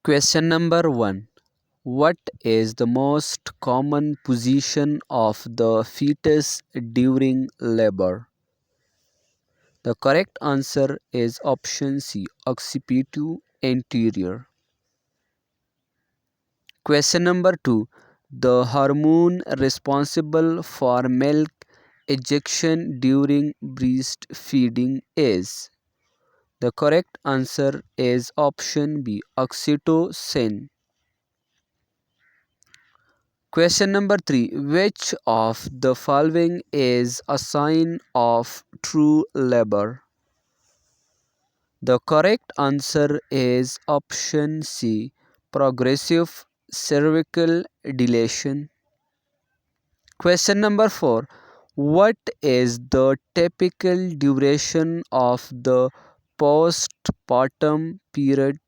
Question number 1. What is the most common position of the fetus during labor? The correct answer is option C, occipital anterior. Question number 2. The hormone responsible for milk ejection during breastfeeding is. The correct answer is option B, oxytocin. Question number 3. Which of the following is a sign of true labor? The correct answer is option C, progressive cervical dilation. Question number 4. What is the typical duration of the postpartum period?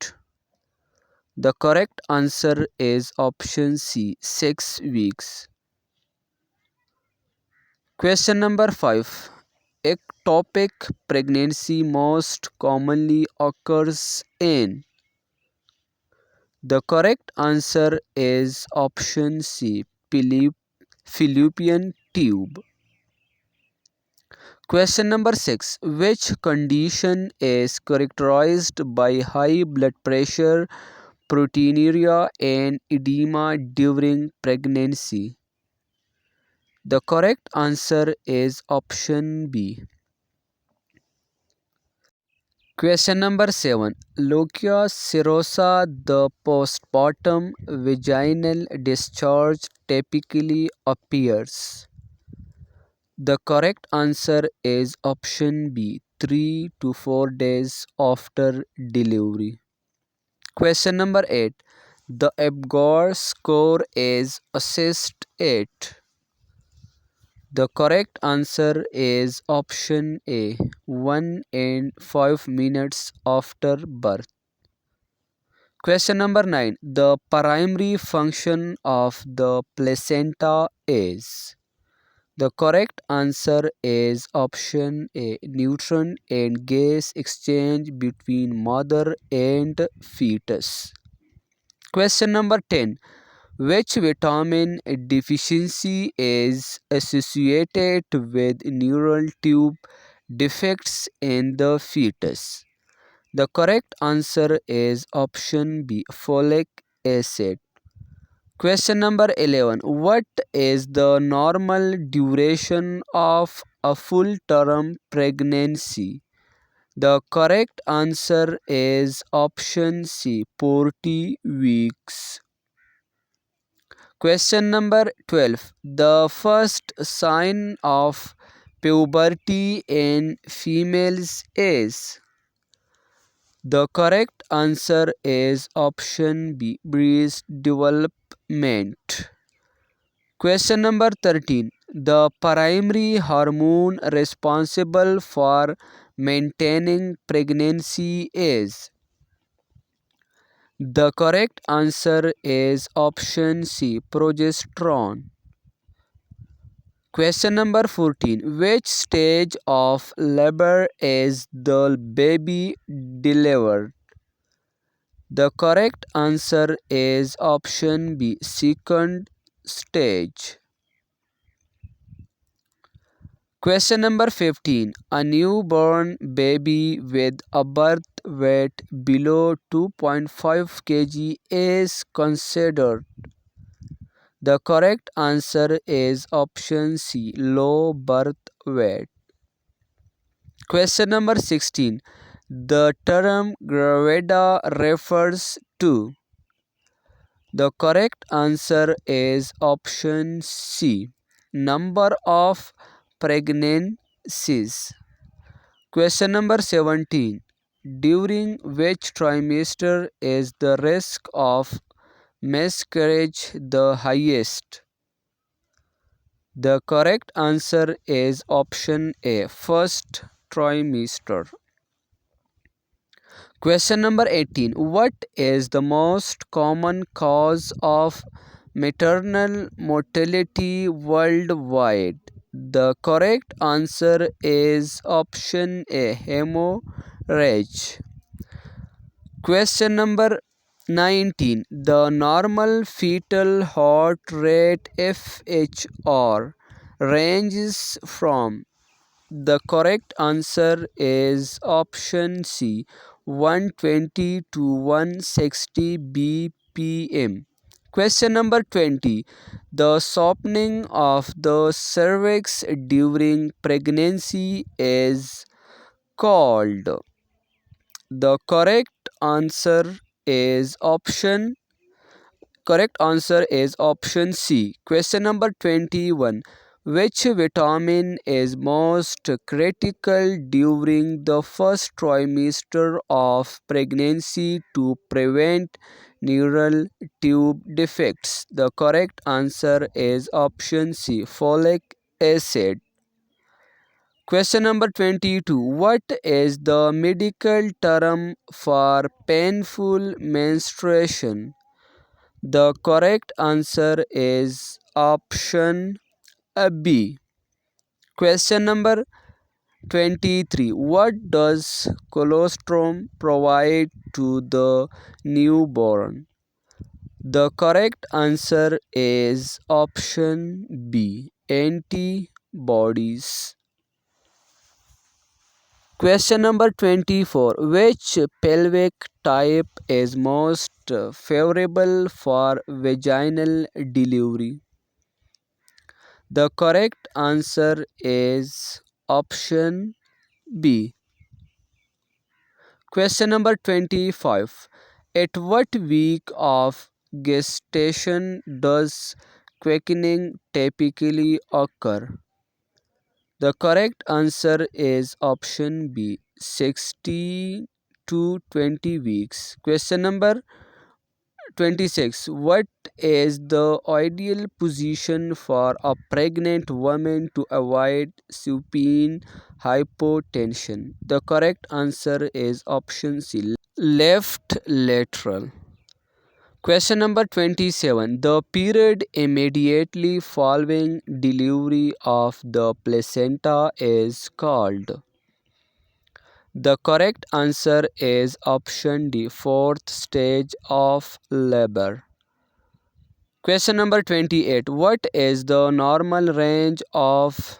The correct answer is option C, 6 weeks. Question number 5. Ectopic pregnancy most commonly occurs in. The correct answer is option C, fallopian tube. Question number 6. Which condition is characterized by high blood pressure, proteinuria, and edema during pregnancy? The correct answer is option B. Question number 7. Lochia serosa, the postpartum vaginal discharge typically appears. The correct answer is option B, 3 to 4 days after delivery. Question number 8. The Apgar score is assessed at. The correct answer is option A, 1 and 5 minutes after birth. Question number 9. The primary function of the placenta is. The correct answer is option A, nutrient and gas exchange between mother and fetus. Question number 10. Which vitamin deficiency is associated with neural tube defects in the fetus? The correct answer is option B, folic acid. Question number 11. What is the normal duration of a full term pregnancy? The correct answer is option C, 40 weeks. Question number 12. The first sign of puberty in females is. The correct answer is option B, breast development. Question number 13. The primary hormone responsible for maintaining pregnancy is. The correct answer is option C, progesterone. Question number 14. Which stage of labor is the baby delivered? The correct answer is option B, second stage. Question number 15. A newborn baby with a birth weight below 2.5 kg is considered. The correct answer is option C, low birth weight. Question number 16. The term gravida refers to. The correct answer is option C, number of pregnancies. Question number 17. During which trimester is the risk of miscarriage the highest? The correct answer is option A, first trimester. Question number 18. What is the most common cause of maternal mortality worldwide? The correct answer is option A, hemorrhage. Question number 19. The normal fetal heart rate FHR ranges from. The correct answer is option C, 120 to 160 bpm. Question number 20. The softening of the cervix during pregnancy is called. The correct answer is option C. Question number 21. Which vitamin is most critical during the first trimester of pregnancy to prevent neural tube defects? The correct answer is option C. Folic acid. Question number 22. What is the medical term for painful menstruation? The correct answer is option B. Question number 23. What does colostrum provide to the newborn? The correct answer is option B. Antibodies. Question number 24. Which pelvic type is most favorable for vaginal delivery? The correct answer is option B. Question number 25. At what week of gestation does quickening typically occur? The correct answer is option B, 16 to 20 weeks. Question number 26. What is the ideal position for a pregnant woman to avoid supine hypotension? The correct answer is option C, left lateral. Question number 27. The period immediately following delivery of the placenta is called. The correct answer is option D, fourth stage of labor. Question number 28. What is the normal range of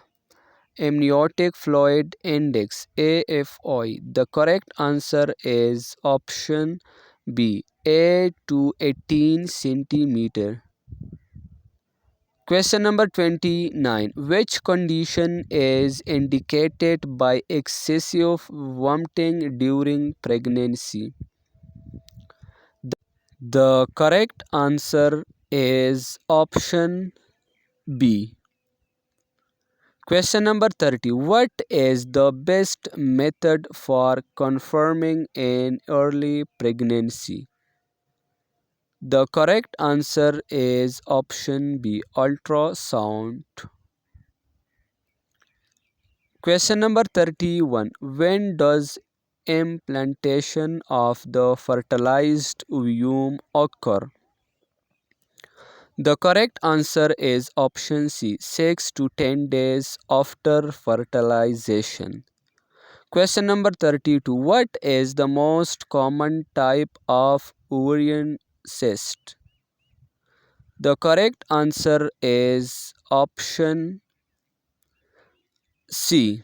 amniotic fluid index AFI? The correct answer is option B, 8 to 18 centimeter. Question number 29. Which condition is indicated by excessive vomiting during pregnancy? The correct answer is option B. Question number 30. What is the best method for confirming an early pregnancy? The correct answer is option B, ultrasound. Question number 31. When does implantation of the fertilized ovum occur? The correct answer is option C, 6 to 10 days after fertilization. Question number 32. What is the most common type of ovarian cyst? The correct answer is option C,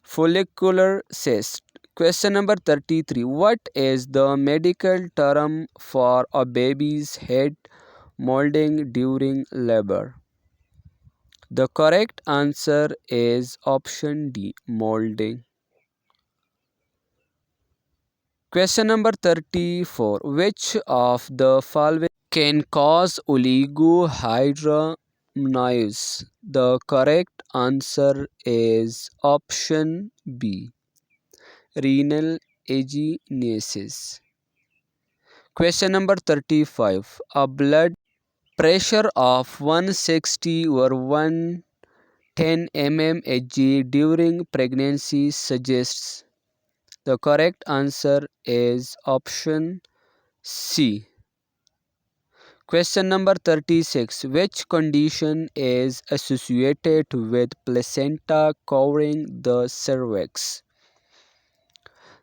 follicular cyst. Question number 33. What is the medical term for a baby's head molding during labor? The correct answer is option D, molding. Question number 34. Which of the following can cause oligohydramnios? The correct answer is option B, renal agenesis. Question number 35. A blood pressure of 160 or 110 mmHg during pregnancy suggests. The correct answer is option C. Question number 36. Which condition is associated with placenta covering the cervix?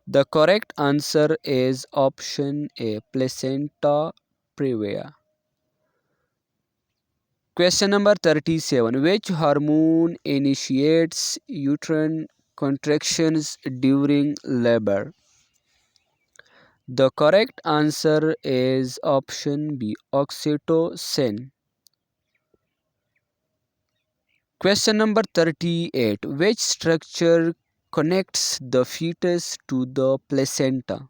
The correct answer is option A, placenta previa. Question number 37. Which hormone initiates uterine contractions during labor? The correct answer is option B, oxytocin. Question number 38. Which structure connects the fetus to the placenta?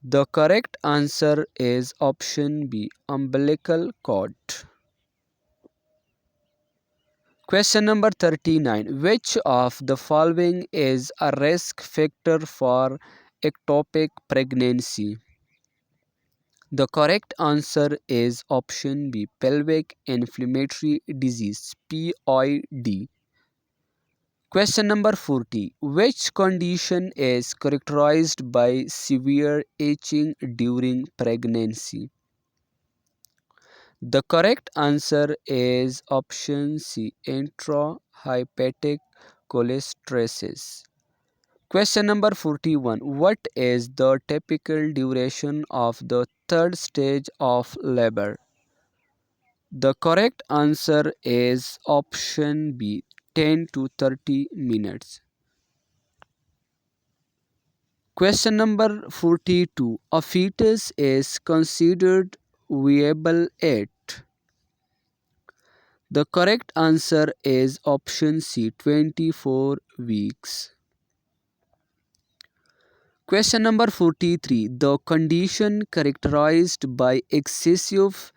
The correct answer is option B, umbilical cord. Question number 39. Which of the following is a risk factor for ectopic pregnancy? The correct answer is option B, pelvic inflammatory disease PID. Question number 40. Which condition is characterized by severe itching during pregnancy? The correct answer is option C, intrahepatic cholestasis. Question number 41. What is the typical duration of the third stage of labor? The correct answer is option B, 10 to 30 minutes. Question number 42. A fetus is considered viable at. The correct answer is option C, 24 weeks. Question number 43. The condition characterized by excessive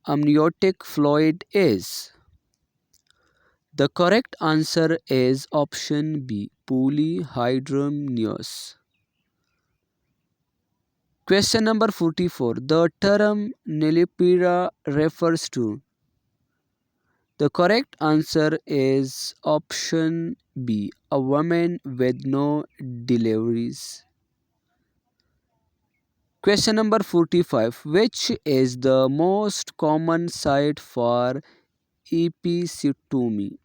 amniotic fluid is. The correct answer is option B, polyhydramnios. Question number 44. The term nulliparia refers to. The correct answer is option B, a woman with no deliveries. Question number 45. Which is the most common site for episiotomy?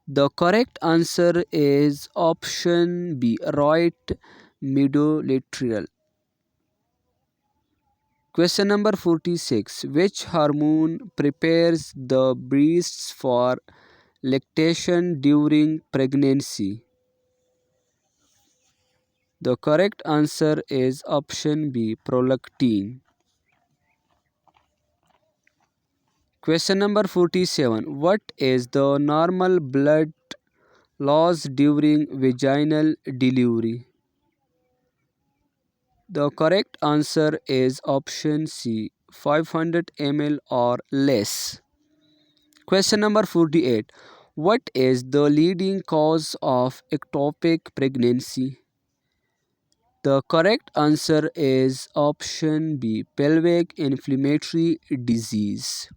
The correct answer is option B, right middle. Question number 46. Which hormone prepares the breasts for lactation during pregnancy? The correct answer is option B, prolactin. Question number 47. What is the normal blood loss during vaginal delivery? The correct answer is option C, 500 ml or less. Question number 48. What is the leading cause of ectopic pregnancy? The correct answer is option B, pelvic inflammatory disease.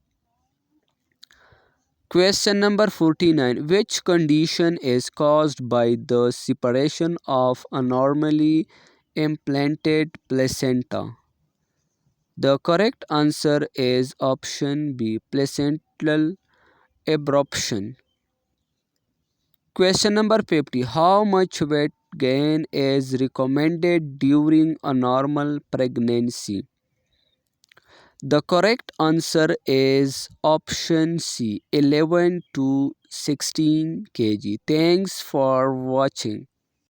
Question number 49. Which condition is caused by the separation of a normally implanted placenta? The correct answer is option B, placental abruption. Question number 50. How much weight gain is recommended during a normal pregnancy? The correct answer is option C, 11 to 16 kg. Thanks for watching.